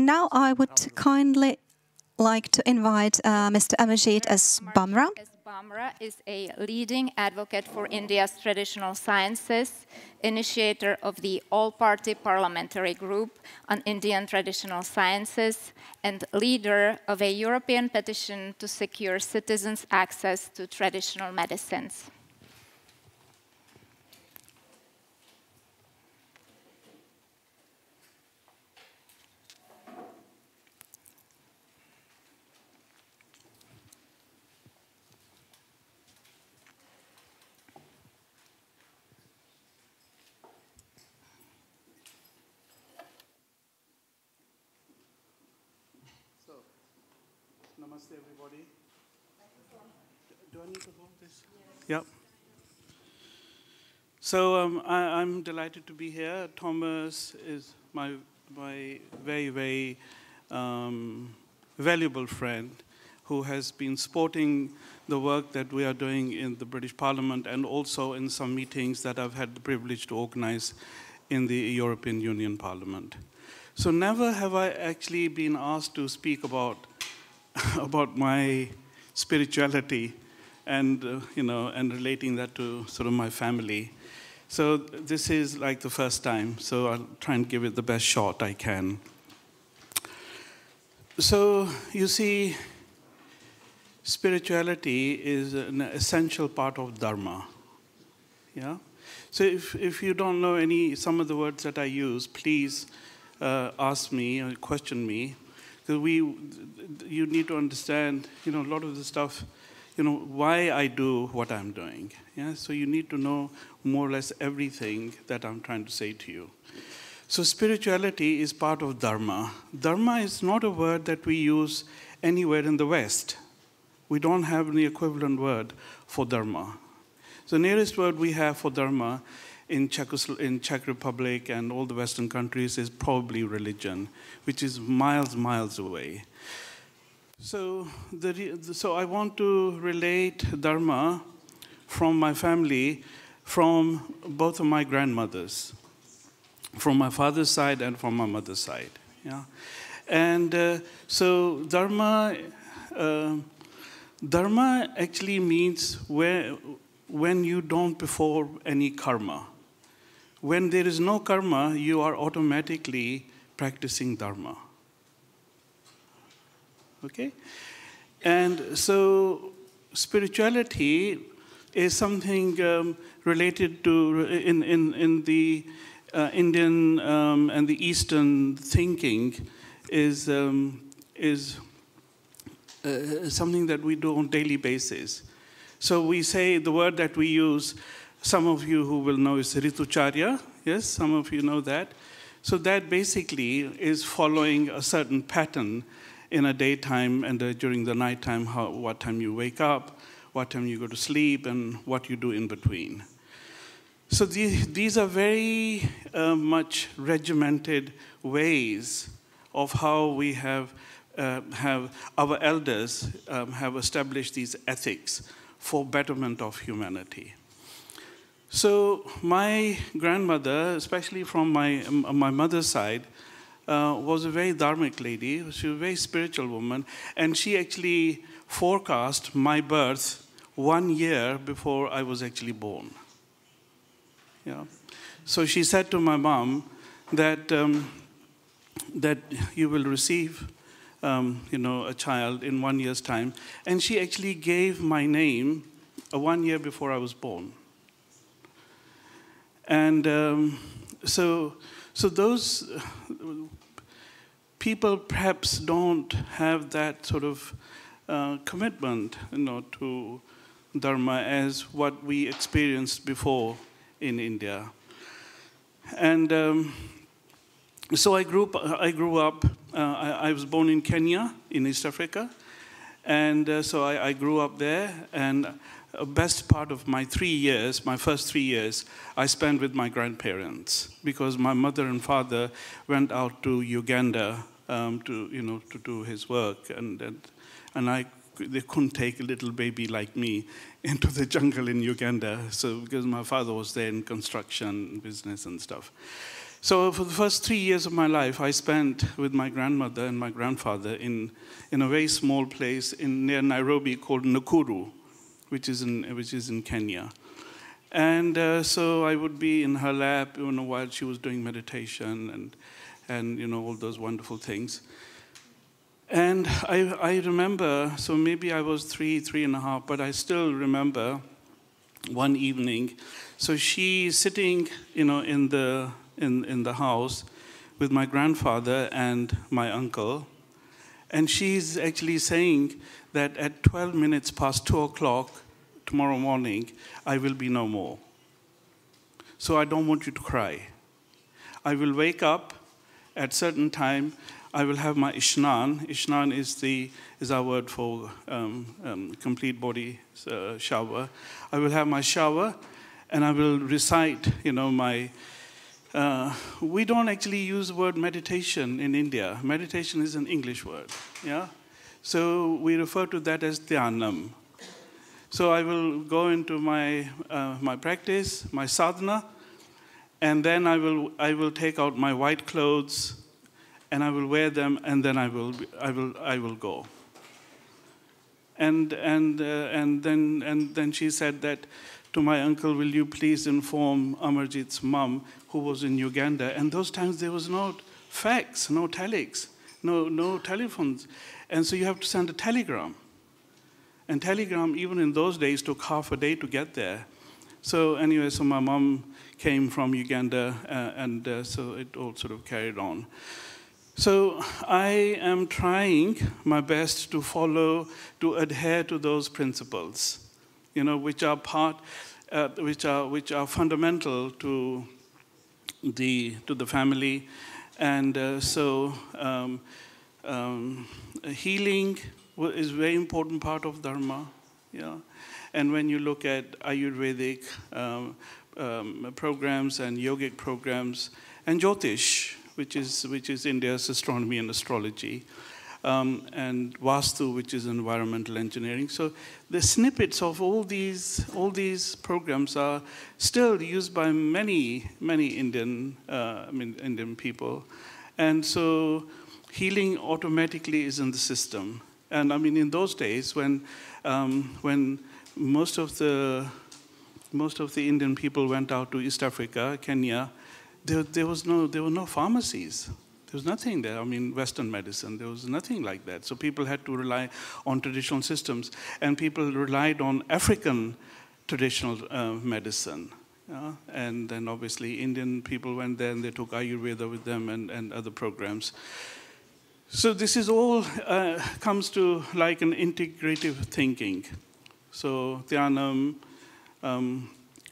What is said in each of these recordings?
Now I would kindly like to invite Mr. Amarjeet as Bhamra. Bhamra is a leading advocate for India's traditional sciences, initiator of the All-Party Parliamentary Group on Indian Traditional Sciences, and leader of a European petition to secure citizens' access to traditional medicines. Namaste, everybody. Do I need to hold this? Yeah. So I'm delighted to be here. Thomas is my very, very valuable friend who has been supporting the work that we are doing in the British Parliament and also in some meetings that I've had the privilege to organize in the European Union Parliament. So never have I actually been asked to speak about my spirituality and and relating that to sort of my family. So this is like the first time, so I'll try and give it the best shot I can. So you see, spirituality is an essential part of Dharma. Yeah. So if you don't know some of the words that I use, please ask me or question me. Because you need to understand, a lot of the stuff, why I do what I'm doing. Yeah? So you need to know more or less everything that I'm trying to say to you. So spirituality is part of Dharma. Dharma is not a word that we use anywhere in the West. We don't have any equivalent word for Dharma. So the nearest word we have for Dharma in Czech Republic and all the Western countries is probably religion, which is miles away. So I want to relate Dharma from my family, from both of my grandmothers, from my father's side and from my mother's side. Yeah, and so Dharma actually means when you don't perform any karma. When there is no karma, you are automatically practicing Dharma. Okay? And so spirituality is something related to, in the Indian and the Eastern thinking, is something that we do on a daily basis. So we say the word that we use, some of you who will know is Ritucharya. Yes, some of you know that. So that basically is following a certain pattern in a daytime and during the nighttime, what time you wake up, what time you go to sleep, and what you do in between. So these are very much regimented ways of how we have our elders have established these ethics for betterment of humanity. So my grandmother, especially from my mother's side, was a very dharmic lady. She was a very spiritual woman, and she actually forecast my birth 1 year before I was actually born. Yeah. So she said to my mom that that you will receive a child in 1 year's time, and she actually gave my name 1 year before I was born. And so those people perhaps don't have that sort of commitment, to Dharma as what we experienced before in India. And so I grew up. I was born in Kenya, in East Africa, and so I grew up there. And best part of my first 3 years, I spent with my grandparents because my mother and father went out to Uganda to do his work, and they couldn't take a little baby like me into the jungle in Uganda. So because my father was there in construction business and stuff. So for the first 3 years of my life, I spent with my grandmother and my grandfather in a very small place near Nairobi called Nakuru, which is in Kenya. And so I would be in her lap, while she was doing meditation and all those wonderful things. And I remember, so maybe I was 3.5, but I still remember one evening. So she's sitting, in the house with my grandfather and my uncle, and she's actually saying that at 12 minutes past 2 o'clock tomorrow morning, I will be no more. So I don't want you to cry. I will wake up at certain time. I will have my ishnan. Ishnan is our word for complete body shower. I will have my shower, and I will recite, my. We don't actually use the word meditation in India. Meditation is an English word, yeah. So we refer to that as dhyanam. So I will go into my practice, my sadhana, and then I will take out my white clothes, and I will wear them, and then I will go. And then she said that to my uncle, will you please inform Amarjeet's mom, who was in Uganda? And those times there was no fax, no telex, no telephones, and so you have to send a telegram. And telegram, even in those days, took half a day to get there. So anyway, so my mom came from Uganda, and so it all sort of carried on. So I am trying my best to adhere to those principles, which are which are fundamental to the family, and so healing is a very important part of Dharma, yeah. And when you look at Ayurvedic programs and yogic programs, and Jyotish, which is India's astronomy and astrology, and Vastu, which is environmental engineering. So the snippets of all these programs are still used by many Indian people, and so healing automatically is in the system. And I mean, in those days when most of the Indian people went out to East Africa, Kenya, there were no pharmacies. There was nothing there. I mean, Western medicine, there was nothing like that. So people had to rely on traditional systems, and people relied on African traditional medicine. And then obviously Indian people went there and they took Ayurveda with them and other programs. So this is all comes to like an integrative thinking. So dhyanam,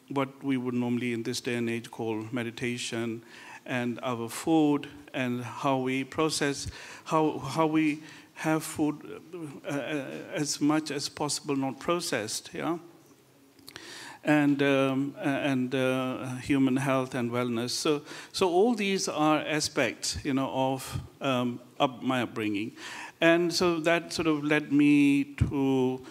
what we would normally in this day and age call meditation, and our food, and how we process, how we have food as much as possible not processed, yeah, and human health and wellness. So all these are aspects, of my upbringing, and so that sort of led me to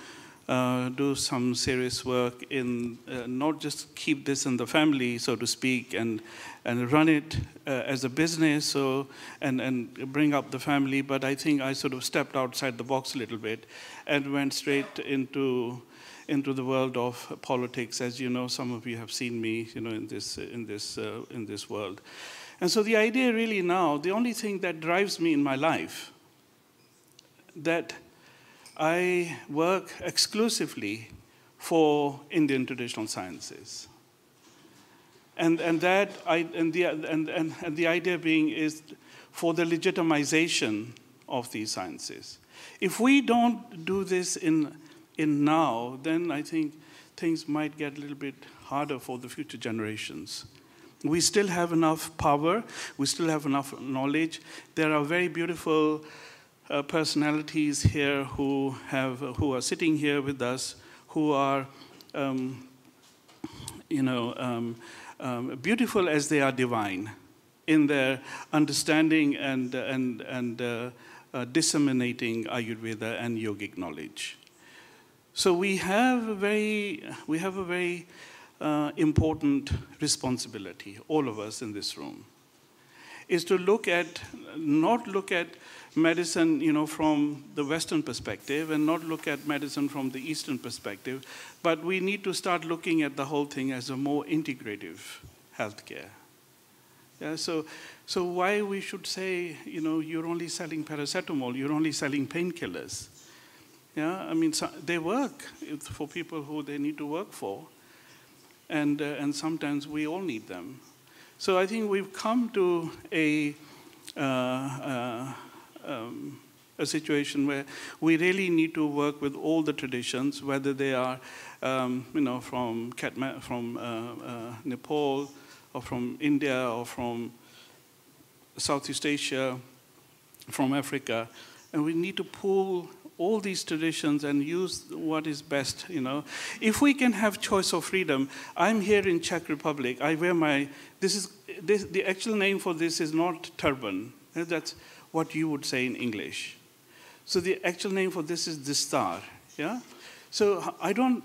do some serious work in not just keep this in the family, so to speak, and run it as a business, and bring up the family. But I think I sort of stepped outside the box a little bit and went straight into the world of politics. As you know, some of you have seen me, in this world. And so the idea really now, the only thing that drives me in my life, that I work exclusively for Indian traditional sciences, and the idea being is for the legitimization of these sciences. If we don't do this in now, then I think things might get a little bit harder for the future generations. We still have enough power. We still have enough knowledge. There are very beautiful personalities here who are sitting here with us, who are, beautiful as they are divine in their understanding and disseminating Ayurveda and yogic knowledge. So we have a very important responsibility, all of us in this room. is to not look at medicine, from the Western perspective, and not look at medicine from the Eastern perspective, but we need to start looking at the whole thing as a more integrative healthcare. Yeah, so why we should say, you're only selling paracetamol, you're only selling painkillers. Yeah, I mean, they work for people who they need to work for, and sometimes we all need them. So I think we've come to a situation where we really need to work with all the traditions, whether they are, from Nepal, or from India, or from Southeast Asia, from Africa, and we need to pull all these traditions and use what is best, If we can have choice of freedom, I'm here in Czech Republic, I wear the actual name for this is not turban, that's what you would say in English. So the actual name for this is distar, yeah? So I don't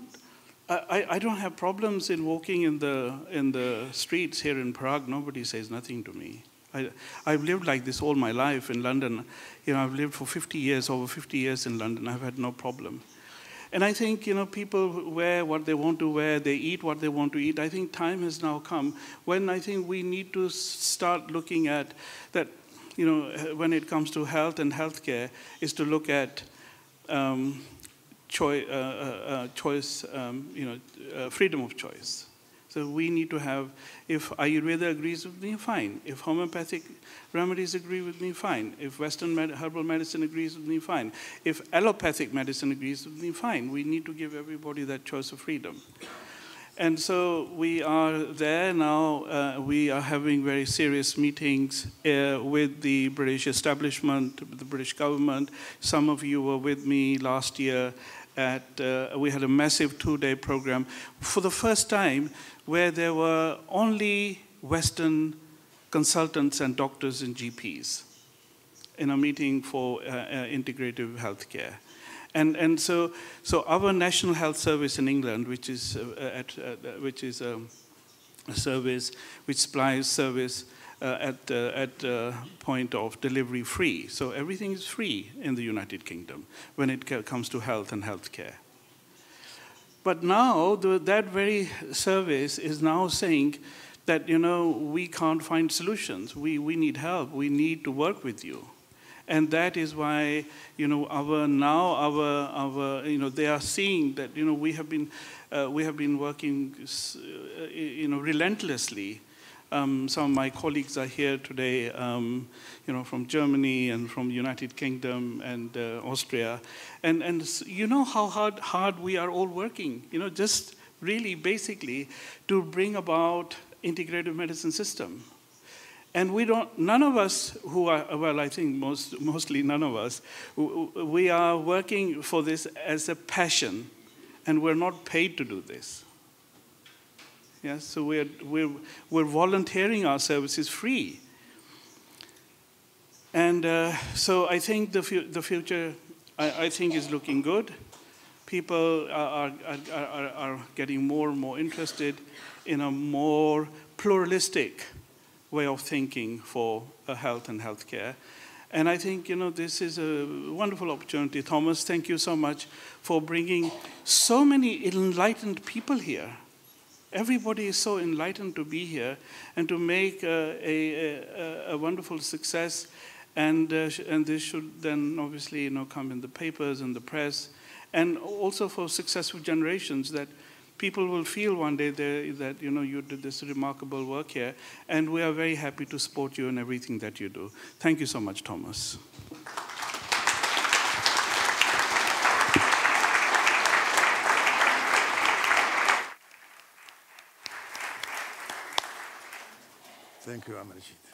have problems in walking in the streets here in Prague. Nobody says nothing to me. I've lived like this all my life in London. I've lived for 50 years, over 50 years in London. I've had no problem. And I think, people wear what they want to wear, they eat what they want to eat. I think time has now come when I think we need to start looking at that, when it comes to health and healthcare, is to look at choice, freedom of choice. So we need to have, if Ayurveda agrees with me, fine. If homeopathic remedies agree with me, fine. If Western herbal medicine agrees with me, fine. If allopathic medicine agrees with me, fine. We need to give everybody that choice of freedom. And so we are there now. We are having very serious meetings with the British establishment, with the British government. Some of you were with me last year we had a massive 2-day program for the first time where there were only Western consultants and doctors and GPs in a meeting for integrative healthcare. And so our National Health Service in England, which is a service which supplies service at point of delivery free. So everything is free in the United Kingdom when it comes to health and healthcare. But now that very service is now saying that we can't find solutions. We need help. We need to work with you. And that is why, they are seeing that, we have been working, relentlessly. Some of my colleagues are here today, from Germany and from United Kingdom and Austria. And you know how hard we are all working, just really basically to bring about integrative medicine system. And none of us who are, well, I think mostly none of us, we are working for this as a passion, and we're not paid to do this. Yeah, so we're volunteering our services free. And so I think the future, I think, is looking good. People are getting more and more interested in a more pluralistic way of thinking for health and healthcare. And I think, this is a wonderful opportunity. Thomas, thank you so much for bringing so many enlightened people here. Everybody is so enlightened to be here and to make a wonderful success. And this should then obviously, come in the papers and the press, and also for successive generations, that people will feel one day that you did this remarkable work here, and we are very happy to support you in everything that you do. Thank you so much, Thomas. Thank you, Amarjeet.